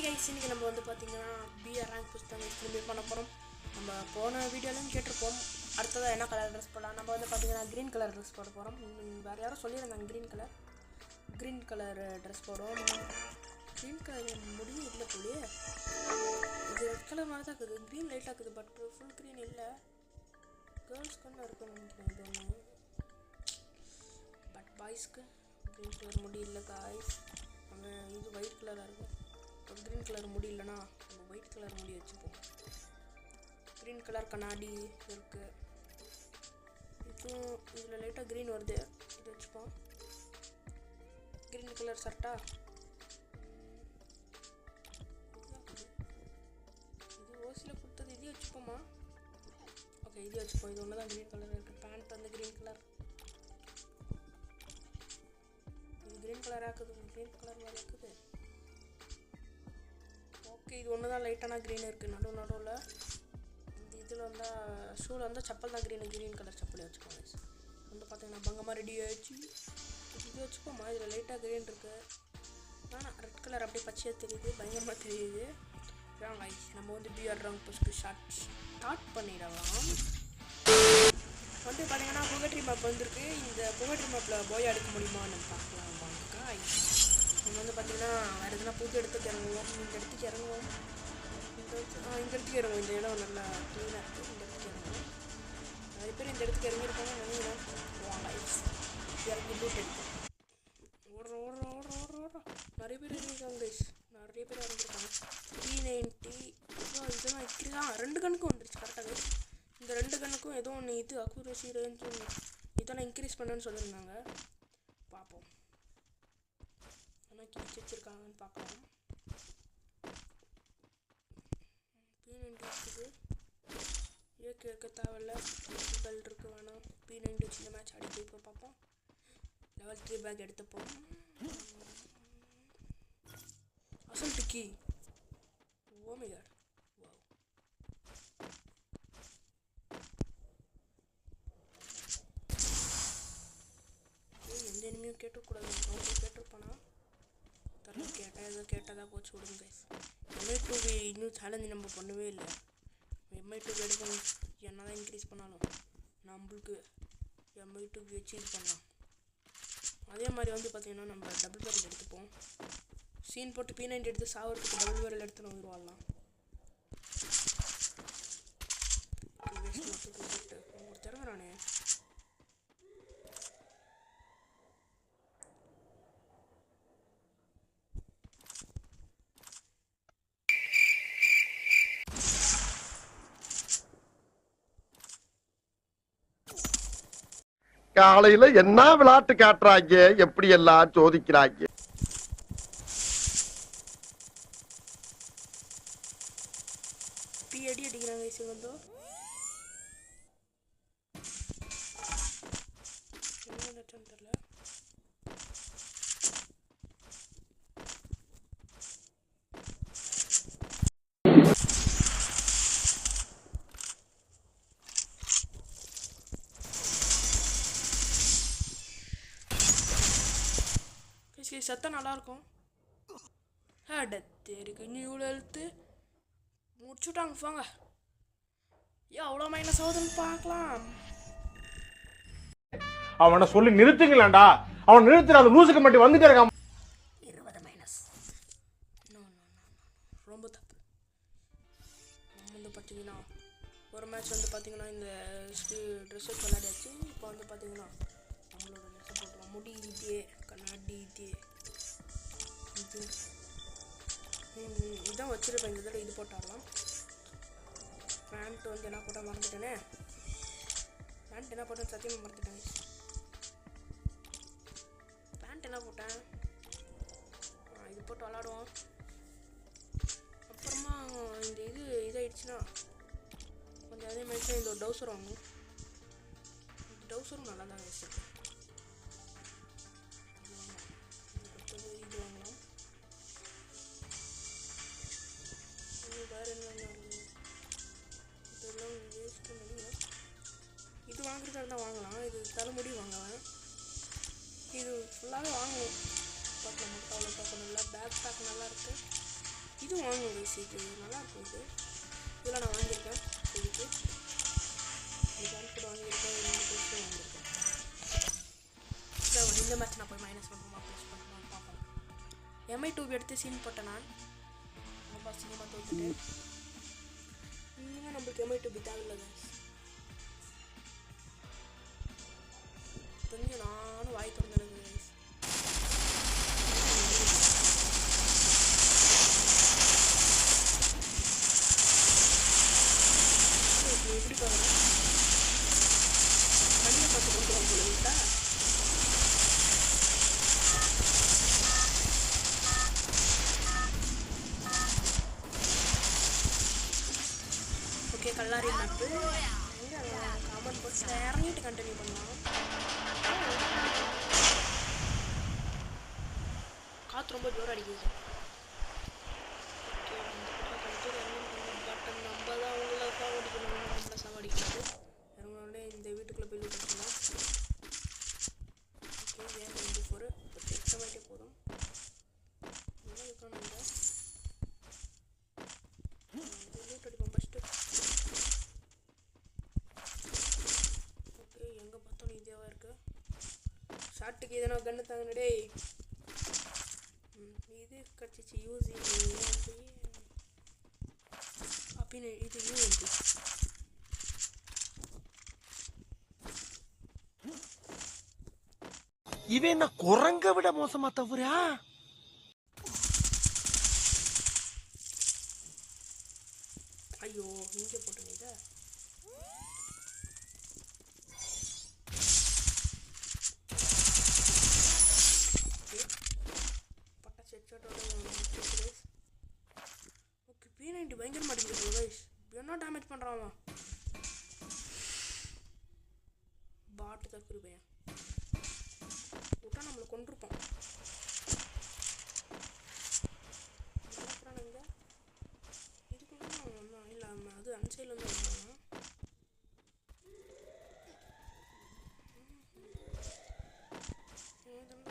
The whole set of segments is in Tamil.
கைஸ் இன்னைக்கு நம்ம வந்து பார்த்தீங்கன்னா பிஆர் ரேங்க் புஸ்தகம் திரும்பி பண்ண போகிறோம். நம்ம போன வீடியோலையும் கேட்டிருப்போம் அடுத்ததாக என்ன கலர் ட்ரெஸ் போடலாம். நம்ம வந்து பார்த்தீங்கன்னா க்ரீன் கலர் ட்ரெஸ் போட போகிறோம். வேறு யாரும் சொல்லியிருந்தாங்க க்ரீன் கலர் ட்ரெஸ் போடுவோம். க்ரீன் கலர் முடியும் இல்லை போலியே, இது ரெட் கலர் மாதிரி தான் இருக்குது. க்ரீன் லைட்டாக இருக்குது, பட் ஃபுல் க்ரீன் இல்லை. கேர்ள்ஸ்க்கு ஒன்று இருக்குன்னு நினைக்கிறேன் இது ஒன்று, பட் பாய்ஸ்க்கு க்ரீன் கலர் முடி இல்லை காய்ஸ். நம்ம இது ஒயிட் கலராக இருக்கும். இப்போ க்ரீன் கலர் முடி இல்லைனா நம்ம ஒயிட் கலர் முடி வச்சுப்போம். க்ரீன் கலர் கண்ணாடி இருக்குது, இதுவும் இதில் லைட்டாக க்ரீன் வருது, இது வச்சுப்போம். க்ரீன் கலர் ஷர்ட்டா, இது ஓசியில் கொடுத்தது, இதே வச்சுப்போமா? ஓகே இதே வச்சுப்போம். இது ஒன்று தான் க்ரீன் கலர் இருக்குது. பேண்ட் வந்து க்ரீன் கலர், இது க்ரீன் கலராக இருக்குது, க்ரீன் கலர் மாதிரி இருக்குது. ஓகே இது ஒன்று தான் லைட்டான க்ரீன் இருக்குது நடுவில். இந்த இதில் வந்தால் ஷூவில் வந்து செப்பல் தான் க்ரீன் கலர் செப்பல் வச்சுக்கோங்க. வந்து பார்த்தீங்கன்னா பங்கமாக ரெடி ஆகிடுச்சு. இது வச்சுப்போமா? இதில் லைட்டாக க்ரீன் இருக்குது, ஆனால் ரெட் கலர் அப்படியே பச்சையாக தெரியுது, பயங்கரமாக தெரியுது. வாங்க நம்ம வந்து பிஆர் ரேங்க் புஸ்க்கு ஸ்டார்ட் பண்ணிடலாம். வந்து பார்த்தீங்கன்னா புகட்ரி மேப் வந்திருக்கு. இந்த புகட்ரி மேப்பில் போய் அடிக்க முடியுமான்னு பார்க்கலாம் வாங்க. நம்ம வந்து பார்த்தீங்கன்னா வேறு எதுனா புது இடத்துக்கு இறங்குவோம். இந்த இடத்துக்கு இறங்குவோம், இந்த இடம் நல்லா க்ளீனாக இருக்குது. இந்த இடத்துக்கு இறங்குவோம். நிறைய பேர் இந்த இடத்துக்கு இறங்கியிருப்பாங்க நினைக்கிறேன். வாங்க இறங்கி லூட் எடுப்போம். ஓடுறோம் நிறைய பேர் இறங்கியிருக்காங்க கைஸ், நிறைய பேர் இறங்கியிருக்காங்க. P90 இதெல்லாம் இப்படிதான் 2 கண்ணுக்கும் வந்துருச்சு கரெக்டாக கைஸ். இந்த 2 கண்ணுக்கும் ஏதோ ஒன்று இது அக்யூரசி ரேஞ்சு இதெல்லாம் இன்க்ரீஸ் பண்ணுன்னு சொல்லியிருந்தாங்க. பார்ப்போம் ஆனால் கிழிச்சு வச்சுருக்காங்கன்னு பார்க்கலாம். P90 இருக்குது, ஏக்கு இருக்க தேவையில்ல. பெல் இருக்குது வேணாம். P90 வச்சு இந்த மேட்ச் அடிக்க இப்போ பார்ப்போம். லெவல் 3 பேக் எடுத்துப்போம். அசல் டிக்கி ஓமிகார் எந்த இனிமையும் கேட்டக்கூடாது. அவங்க கேட்டிருப்பானா தரல, கேட்டதாக போச்சு விடுங்க கைஸ். MI2 இன்னும் சேலஞ்சு நம்ம பண்ணவே இல்லை. MI2 எடுக்கணும், என்ன தான் இன்க்ரீஸ் பண்ணாலும் நம்மளுக்கு MI2 வச்சு இது பண்ணலாம். அதே மாதிரி வந்து பார்த்தீங்கன்னா நம்ம டபுள் பேரல் எடுத்துப்போம். சீன் போட்டு P90 எடுத்து சாவறதுக்கு டபுள் பேரல் எடுத்து நம்ம உருவாடலாம். ஒரு திறமைறானே காலையில என்ன விளையாட்டு காட்டுறாங்க, எப்படி எல்லாம் சோதிக்கிறாங்க. அடிக்கிறாங்க சிவந்தோ. என்ன தெரியல. சத்தம் நல்லாயிருக்கும். டெத்து இருக்கு, இன்னும் இவ்வளோ எழுத்து முடிச்சுட்டாங்க. போங்க எவ்வளோ மைனஸ் ஆகுதுன்னு பார்க்கலாம். அவனை சொல்லி நிறுத்துங்களாண்டா, அவன் நிறுத்துற அந்த லூசுக்கு மட்டும் வந்துட்டே இருக்கான். 20 மைனஸ் ரொம்ப தப்பு. நம்ம வந்து பார்த்தீங்கன்னா ஒரு மேட்ச் வந்து பார்த்தீங்கன்னா இந்த ட்ரெஸ் வச்சு விளையாடியாச்சு. இப்போ வந்து பார்த்தீங்கன்னா நம்மளோட ட்ரெஸ்ஸை போட்டுக்கலாம். முடி இதே, கண்ணாடி இதே, இது இதான் வச்சுருப்பேன். இந்த இதில் இது போட்டாடலாம். பேண்ட் வந்து என்ன போட்டால் மறந்துட்டேனே, பேண்ட் என்ன போட்டேன் சத்தியமாக மறந்துட்டேன். பேண்ட் என்ன போட்டேன், இது போட்டு விளாடுவோம். அப்புறமா இந்த இது இதாகிடுச்சுன்னா கொஞ்சம் அதே மாதிரி தான் இந்த ஒரு டவுசர் வாங்கணும். டவுசரும் நல்லா தான் வச்சுருக்கேன். இது வாங்கலாம். வேறு என்ன இதெல்லாம் வேஸ்ட் பண்ணிக்கலாம். இது வாங்குறதா இருந்தால் வாங்கலாம். இது தலைமுடி வாங்கலாம். இது ஃபுல்லாகவே வாங்குவோம். பட் நமக்கு அவ்வளோ பார்க்கணும் இல்லை. பேக் பேக் நல்லா இருக்குது. இது வாங்குங்க guys. இது நல்லாயிருக்கும். இதெல்லாம் நான் வாங்கியிருக்கேன். இதுக்கு வாங்கியிருக்கேன். இந்த மேட்ச் நான் போய் மைனஸ் பண்ணுமா ப்ளஸ் பண்ணுமா பார்ப்போம். MI2 எடுத்து சீன் போட்டேன் நான். ரொம்ப சினிமா தோத்துட்டேன். இன்னும் நம்மளுக்கு MI2 தேவையில்லை guys. கொஞ்சம் நானும் வாய் திறந்துடுங்க guys. எப்படி பாருங்க மணியை பார்த்து கொண்டு வந்துட்டா. ஓகே கல்லாரி மேப்பு காமன் போஸ்ட் இறங்கிட்டு கண்டினியூ பண்ணலாம். காற்று ரொம்ப ஜோராக அடிக்குது. பட் நம்ம தான் அவங்கள சாவடிக்கணும். நம்மளை சாவடிக்கிறது இறங்கினோடனே இந்த வீட்டுக்குள்ளே போய் வச்சுக்கலாம். ஓகே ஏன் 24 எக்ஸ்ட்ராவாயிட்டே போதும். என்ன இருக்கணும் லூட் அடிப்போம் ஃபஸ்ட்டு. ஓகே எங்கே பார்த்தோம் இதேவாக இருக்குது. ஷார்ட்டுக்கு எதனா கன்று தாங்கன்னு டேய். இது கிடச்சிச்சு யூஸ் அப்படின்னு இது யூஎம்பி. இவன் என்ன குரங்க விட மோசமா தவறா? ஐயோ இங்கே போட்டுங்க இதை. ஓகே P90 பயங்கர மாட்டேங்குது கைஸ். என்ன டேமேஜ் பண்ணுறான் அவன். பாட்டு தக்குறி பையன் விட்டா நம்மளை கொண்டிருப்பான். இங்கே இதுக்குள்ள இல்லை அது அன்சைடில் வந்து வந்தாங்க.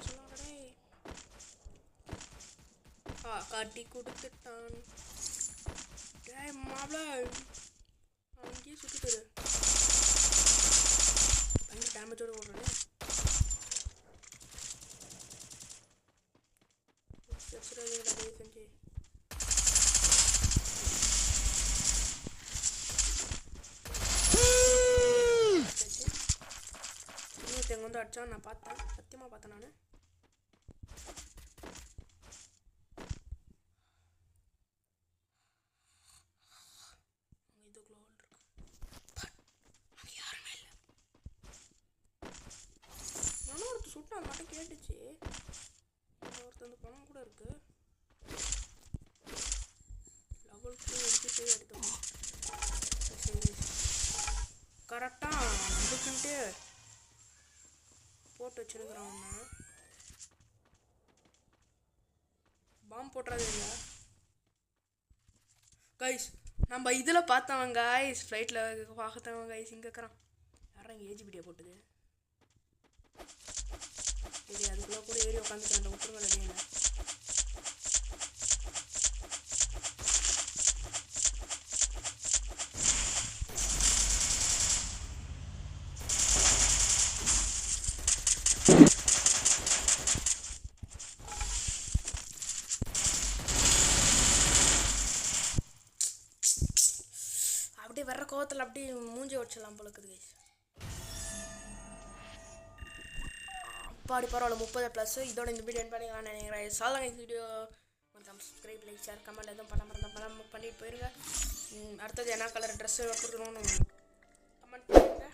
சொல்லுவாங்கடே காட்டி கொடுத்துட்டான். மாப்பிள அங்கேயே சுற்றிட்டு பயங்கர டேமேஜோடு ஓடுறேன். செஞ்சு இன்னொருத்தவங்க வந்து அடிச்சா நான் பார்த்தேன். சத்தியமாக பார்த்தேன் நான். சுட்டா மட்டும் கேட்டுச்சு. ஒருத்தர் அந்த பணம் கூட இருக்கு. லெவல் 2 MP5 எடுத்தோம். கரெக்டாக நம்மளுக்குன்ட்டு போட்டு வச்சுருக்குறான். ஒன்று பாம்பு போட்டுறது இல்லை கைஸ். நம்ம இதில் பார்த்தவன் கைஸ் ஃப்ளைட்டில் பார்த்தவன் கைஸ் இங்கே இருக்கிறான். யாரும் இங்கே ஏஜிபிடியா போட்டுது. சரி அதுக்குள்ளே கூட ஏறி உட்காந்துக்கிறேன். விட்டுருங்க ரெடியான. அப்படியே வர்ற கோவத்தில் அப்படியே மூஞ்சி வச்சிடலாம் போல இருக்குது கைஸ். பாடி பரவாயில்ல 30+. இதோட இந்த வீடியோ என் பண்ணிக்கலாம்னு நினைக்கிறேன். சாதாரண வீடியோ மறக்காம சப்ஸ்கிரைப் லைக் ஷேர் கமெண்ட் எதுவும் பண்ணாமல் பண்ணிட்டு போயிருங்க. அடுத்தது என்ன கலர் ட்ரெஸ்ஸு கொடுக்கணும்னு கமெண்ட் பண்ணுங்க.